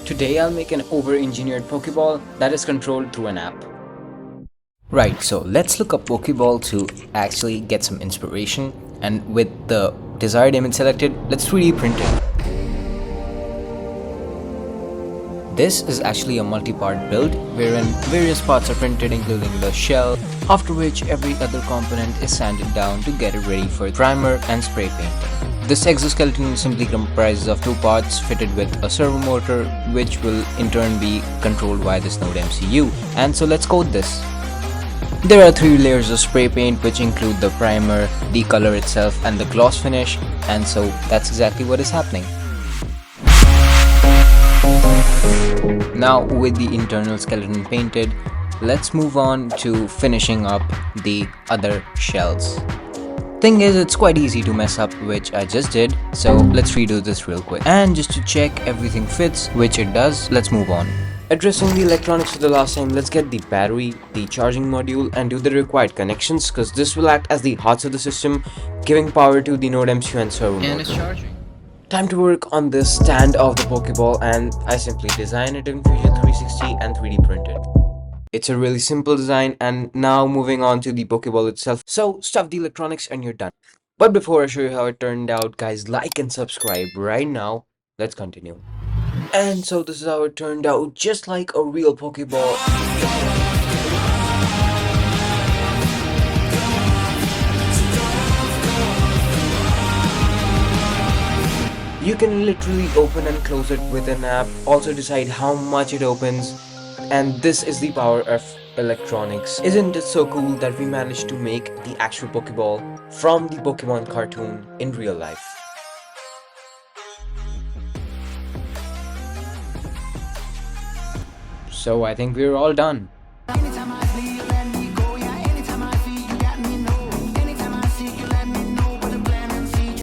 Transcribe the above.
Today I'll make an over-engineered pokeball that is controlled through an app. Right, so let's look up Pokeball to actually get some inspiration, and with the desired image selected, let's 3D print it. This is actually a multi-part build wherein various parts are printed including the shell, after which every other component is sanded down to get it ready for primer and spray painting. This exoskeleton simply comprises of two parts fitted with a servo motor, which will in turn be controlled by this Node MCU. And so let's code this. There are 3 layers of spray paint which include the primer, the color itself and the gloss finish, and so that's exactly what is happening. Now with the internal skeleton painted, let's move on to finishing up the other shells. Thing is, it's quite easy to mess up, which I just did, so let's redo this real quick. And just to check everything fits, which it does, let's move on. Addressing the electronics for the last time, let's get the battery, the charging module, and do the required connections, because this will act as the hearts of the system, giving power to the Node MCU and servo motor. And it's charging. Time to work on the stand of the Pokeball, and I simply design it in Fusion 360 and 3D print it. It's a really simple design, and now moving on to the Pokeball itself. So stuff the electronics and you're done. But before I show you how it turned out, guys, like and subscribe right now. Let's continue. And so this is how it turned out, just like a real Pokeball. You can literally open and close it with an app, also decide how much it opens, and this is the power of electronics. Isn't it so cool that we managed to make the actual Pokeball from the Pokemon cartoon in real life? So I think we're all done.